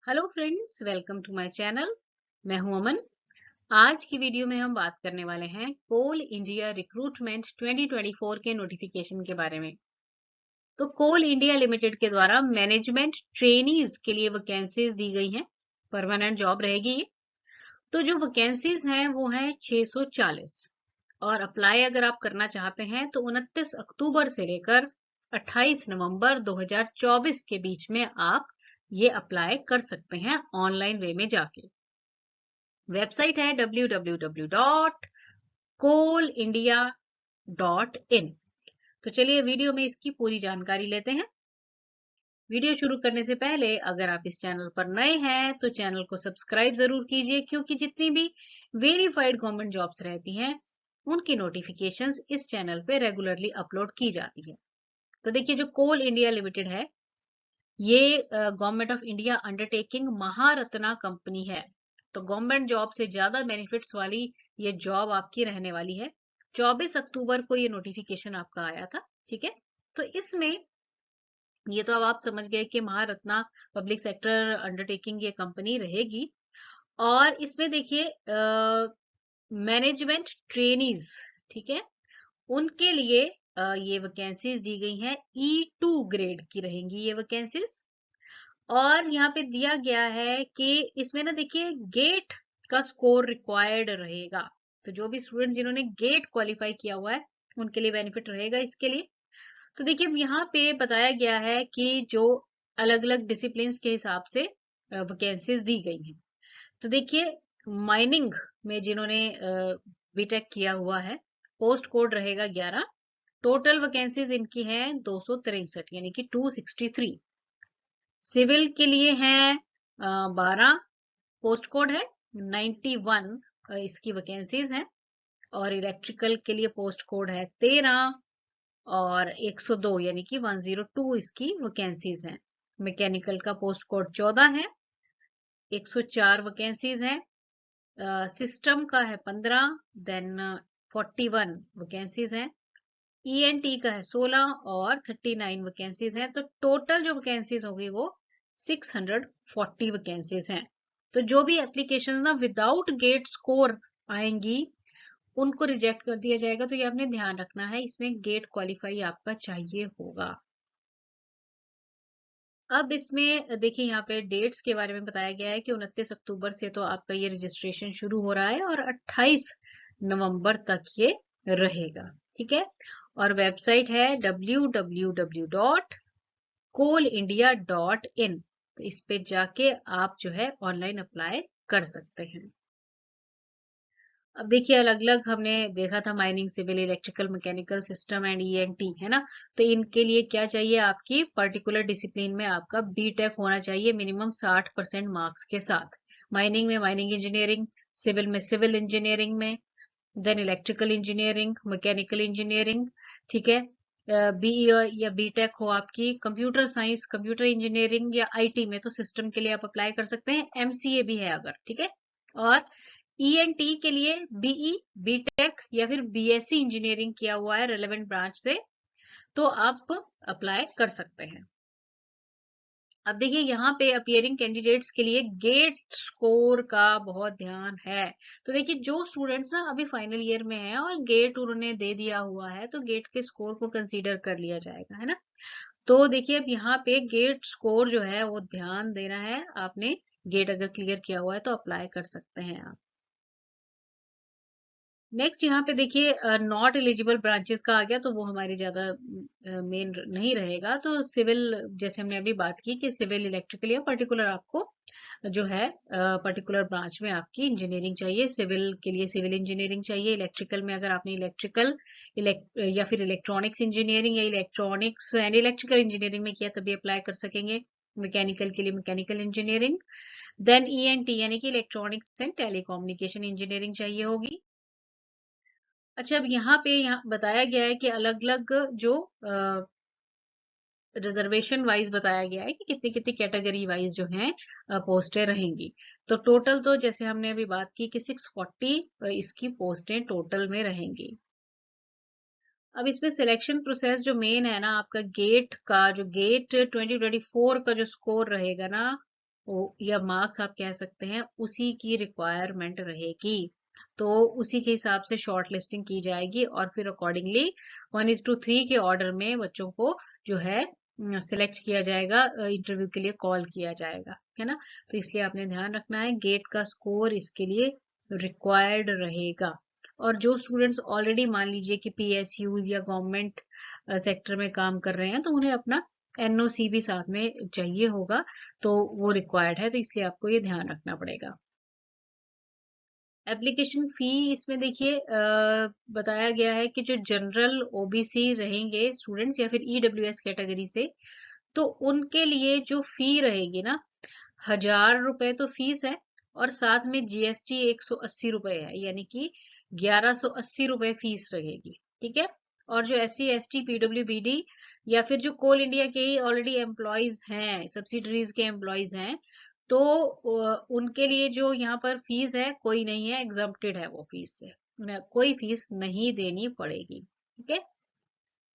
Hello friends, welcome to my channel. मैं हूं अमन। आज की वीडियो में हम बात करने वाले हैं कोल इंडिया रिक्रूटमेंट 2024 के नोटिफिकेशन के बारे में। तो कोल इंडिया लिमिटेड के द्वारा मैनेजमेंट ट्रेनीज के लिए वैकेंसीज दी गई हैं। परमानेंट जॉब रहेगी ये। तो जो वैकेंसीज हैं वो हैं 640। और अप्लाई अगर आप करना चाहते हैं तो 29 अक्टूबर से लेकर 28 नवंबर 2024 के बीच में आप ये अप्लाई कर सकते हैं ऑनलाइन वे में जाके। वेबसाइट है www.coalindia.in। तो चलिए वीडियो में इसकी पूरी जानकारी लेते हैं। वीडियो शुरू करने से पहले अगर आप इस चैनल पर नए हैं तो चैनल को सब्सक्राइब जरूर कीजिए, क्योंकि जितनी भी वेरीफाइड गवर्नमेंट जॉब्स रहती हैं उनकी नोटिफिकेशंस इस चैनल पे रेगुलरली अपलोड की जाती है। तो देखिए, जो कोल इंडिया लिमिटेड है ये government of India undertaking Maharatna company है। तो गवर्नमेंट जॉब से ज्यादा बेनिफिट्स वाली ये जॉब आपकी रहने वाली है। 24 अक्टूबर को ये नोटिफिकेशन आपका आया था। ठीक है। तो इसमें ये तो अब आप समझ गए कि महारत्ना पब्लिक सेक्टर अंडरटेकिंग ये कंपनी रहेगी। और इसमें देखिए मैनेजमेंट ट्रेनीज, ठीक है, उनके लिए ये वैकेंसीज दी गई हैं। E2 ग्रेड की रहेंगी ये वैकेंसीज। और यहाँ पे दिया गया है कि इसमें ना देखिए गेट का स्कोर रिक्वायर्ड रहेगा। तो जो भी स्टूडेंट जिन्होंने गेट क्वालिफाई किया हुआ है उनके लिए बेनिफिट रहेगा इसके लिए। तो देखिए यहाँ पे बताया गया है कि जो अलग अलग डिसिप्लिन के हिसाब से वैकेंसीज दी गई हैं। तो देखिए, माइनिंग में जिन्होंने बीटेक किया हुआ है, पोस्ट कोड रहेगा 11। टोटल वैकेंसीज इनकी हैं 263, यानी कि 263। सिविल के लिए हैं 12, पोस्ट कोड है 91, इसकी वैकेंसीज हैं। और इलेक्ट्रिकल के लिए पोस्ट कोड है 13 और 102, यानी कि 102 इसकी वैकेंसीज हैं। मैकेनिकल का पोस्ट कोड 14 है, 104 वैकेंसीज हैं। सिस्टम का है 15, देन 41 वैकेंसीज हैं। ईएनटी का है 16 और 39 वैकेंसीज हैं। तो टोटल जो वैकेंसीज होगी वो 640 वैकेंसीज हैं। तो जो भी एप्लीकेशन ना विदाउट गेट स्कोर आएंगी उनको रिजेक्ट कर दिया जाएगा। तो ये आपने ध्यान रखना है, इसमें गेट क्वालिफाई आपका चाहिए होगा। अब इसमें देखिए यहाँ पे डेट्स के बारे में बताया गया है कि 29 अक्टूबर से तो आपका ये रजिस्ट्रेशन शुरू हो रहा है और 28 नवंबर तक ये रहेगा। ठीक है। और वेबसाइट है www.coalindia.in। तो इस पे जाके आप जो है ऑनलाइन अप्लाई कर सकते हैं। अब देखिए, अलग अलग हमने देखा था, mining, civil, electrical, mechanical, system and ENT, है ना। तो इनके लिए क्या चाहिए, आपकी पर्टिकुलर डिसिप्लिन में आपका बीटेक होना चाहिए मिनिमम 60% मार्क्स के साथ। माइनिंग में माइनिंग इंजीनियरिंग, सिविल में सिविल इंजीनियरिंग में, then electrical engineering, mechanical engineering. ठीक है। बीई या बीटेक हो आपकी कंप्यूटर साइंस, कंप्यूटर इंजीनियरिंग या आईटी में, तो सिस्टम के लिए आप अप्लाई कर सकते हैं। एमसीए भी है अगर, ठीक है। और ईएनटी के लिए बीई, बीटेक या फिर बीएससी इंजीनियरिंग किया हुआ है रेलेवेंट ब्रांच से, तो आप अप्लाई कर सकते हैं। अब देखिए, यहाँ पे अपियरिंग कैंडिडेट्स के लिए गेट स्कोर का बहुत ध्यान है। तो देखिए, जो स्टूडेंट्स ना अभी फाइनल ईयर में है और गेट उन्होंने दे दिया हुआ है तो गेट के स्कोर को कंसीडर कर लिया जाएगा, है ना। तो देखिए, अब यहाँ पे गेट स्कोर जो है वो ध्यान देना है आपने। गेट अगर क्लियर किया हुआ है तो अप्लाई कर सकते हैं आप। नेक्स्ट यहाँ पे देखिए, नॉट एलिजिबल ब्रांचेस का आ गया, तो वो हमारी ज्यादा मेन नहीं रहेगा। तो सिविल, जैसे हमने अभी बात की कि सिविल, इलेक्ट्रिकल या पर्टिकुलर आपको जो है पर्टिकुलर ब्रांच में आपकी इंजीनियरिंग चाहिए। सिविल के लिए सिविल इंजीनियरिंग चाहिए। इलेक्ट्रिकल में अगर आपने इलेक्ट्रिकल या फिर इलेक्ट्रॉनिक्स इंजीनियरिंग या इलेक्ट्रॉनिक्स एंड इलेक्ट्रिकल इंजीनियरिंग में किया तभी अप्लाई कर सकेंगे। मैकेनिकल के लिए मैकेनिकल इंजीनियरिंग, देन ईएनटी यानी कि इलेक्ट्रॉनिक्स एंड टेलीकम्युनिकेशन इंजीनियरिंग चाहिए होगी। अच्छा, अब यहाँ बताया गया है कि अलग अलग जो रिजर्वेशन वाइज बताया गया है कि कितनी कितनी कैटेगरी वाइज जो है पोस्टें रहेंगी। तो टोटल तो जैसे हमने अभी बात की कि 640 इसकी पोस्टें टोटल में रहेंगी। अब इसमें सिलेक्शन प्रोसेस जो मेन है ना, आपका गेट का जो गेट 2024 का जो स्कोर रहेगा ना, या मार्क्स आप कह सकते हैं, उसी की रिक्वायरमेंट रहेगी। तो उसी के हिसाब से शॉर्ट लिस्टिंग की जाएगी और फिर अकॉर्डिंगली 1:3 के ऑर्डर में बच्चों को जो है सिलेक्ट किया जाएगा, इंटरव्यू के लिए कॉल किया जाएगा, है ना। तो इसलिए आपने ध्यान रखना है गेट का स्कोर इसके लिए रिक्वायर्ड रहेगा। और जो स्टूडेंट्स ऑलरेडी मान लीजिए कि पीएसयूज या गवर्नमेंट सेक्टर में काम कर रहे हैं, तो उन्हें अपना एनओसी भी साथ में चाहिए होगा, तो वो रिक्वायर्ड है, तो इसलिए आपको ये ध्यान रखना पड़ेगा। एप्लीकेशन फी इसमें देखिए बताया गया है कि जो जनरल ओबीसी रहेंगे स्टूडेंट्स या फिर ईडब्ल्यूएस कैटेगरी से, तो उनके लिए जो फी रहेगी ना, 1000 रुपए तो फीस है और साथ में जीएसटी 180 रुपए है, यानी कि 1180 रुपए फीस रहेगी, ठीक है। और जो SC ST PWBD या फिर जो कोल इंडिया के ही ऑलरेडी एम्प्लॉयज हैं, सब्सिडरीज के एम्प्लॉयज हैं, तो उनके लिए जो यहाँ पर फीस है कोई नहीं है, एग्जम्प्टेड है वो फीस से, उन्हें कोई फीस नहीं देनी पड़ेगी, ठीक है।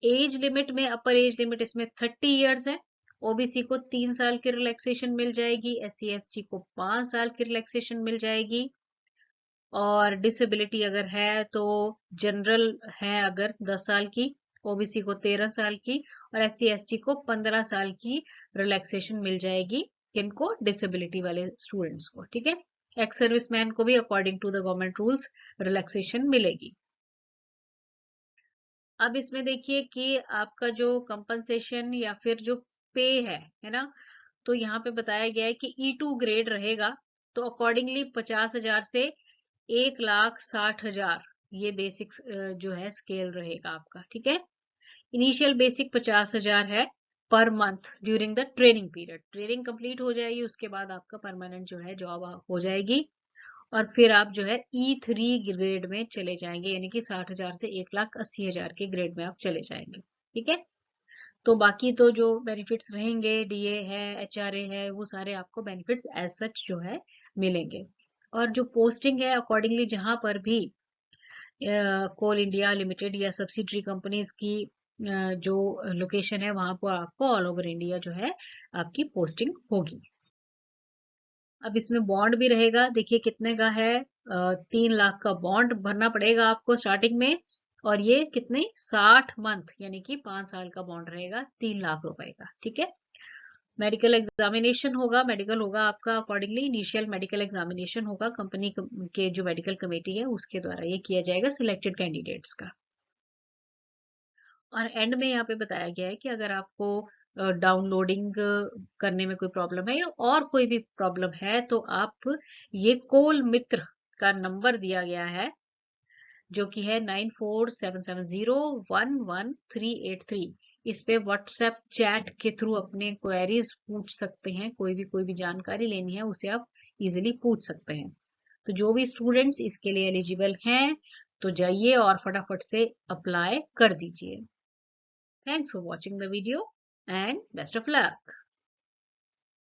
एज लिमिट में अपर एज लिमिट इसमें 30 इयर्स है। ओबीसी को 3 साल की रिलैक्सेशन मिल जाएगी, SC ST को 5 साल की रिलैक्सेशन मिल जाएगी। और डिसेबिलिटी अगर है तो जनरल है अगर 10 साल की, ओबीसी को 13 साल की और SC ST को 15 साल की रिलैक्सेशन मिल जाएगी, इनको डिसेबिलिटी वाले स्टूडेंट्स को, ठीक है। एक्स सर्विसमैन को भी according to the government rules relaxation मिलेगी। अब इसमें देखिए कि आपका जो कंपनसेशन या फिर जो पे है ना, तो यहाँ पे बताया गया है कि E2 ग्रेड रहेगा, तो अकॉर्डिंगली 50,000 से 1,60,000 ये बेसिक जो है स्केल रहेगा आपका, ठीक है। इनिशियल बेसिक 50,000 है per month during the training period. Training complete हो जाएगी, उसके बाद आपका परमानेंट जो है जॉब हो जाएगी और फिर आप जो है E3 ग्रेड में चले जाएंगे, यानी कि 60,000 से 1,80,000 के ग्रेड में आप चले जाएंगे, ठीक है। तो बाकी तो जो बेनिफिट्स रहेंगे, डीए है, एचआरए है, वो सारे आपको बेनिफिट्स एज सच जो है मिलेंगे। और जो पोस्टिंग है अकॉर्डिंगली जहां पर भी कोल इंडिया लिमिटेड या सब्सिडरी कंपनीज की जो लोकेशन है, वहां पर आपको ऑल ओवर इंडिया जो है आपकी पोस्टिंग होगी। अब इसमें बॉन्ड भी रहेगा, देखिए कितने का है, 3 लाख का बॉन्ड भरना पड़ेगा आपको स्टार्टिंग में, और ये कितने 60 मंथ यानी कि 5 साल का बॉन्ड रहेगा 3 लाख रुपए का, ठीक है। मेडिकल एग्जामिनेशन होगा, मेडिकल होगा आपका अकॉर्डिंगली, इनिशियल मेडिकल एग्जामिनेशन होगा कंपनी के जो मेडिकल कमेटी है उसके द्वारा ये किया जाएगा सिलेक्टेड कैंडिडेट्स का। और एंड में यहाँ पे बताया गया है कि अगर आपको डाउनलोडिंग करने में कोई प्रॉब्लम है या और कोई भी प्रॉब्लम है, तो आप ये कोल मित्र का नंबर दिया गया है जो कि है 9477011383। इस पे व्हाट्सएप चैट के थ्रू अपने क्वेरीज पूछ सकते हैं, कोई भी जानकारी लेनी है उसे आप इजिली पूछ सकते हैं। तो जो भी स्टूडेंट्स इसके लिए एलिजिबल हैं, तो जाइए और फटाफट से अप्लाई कर दीजिए। Thanks for watching the video and best of luck.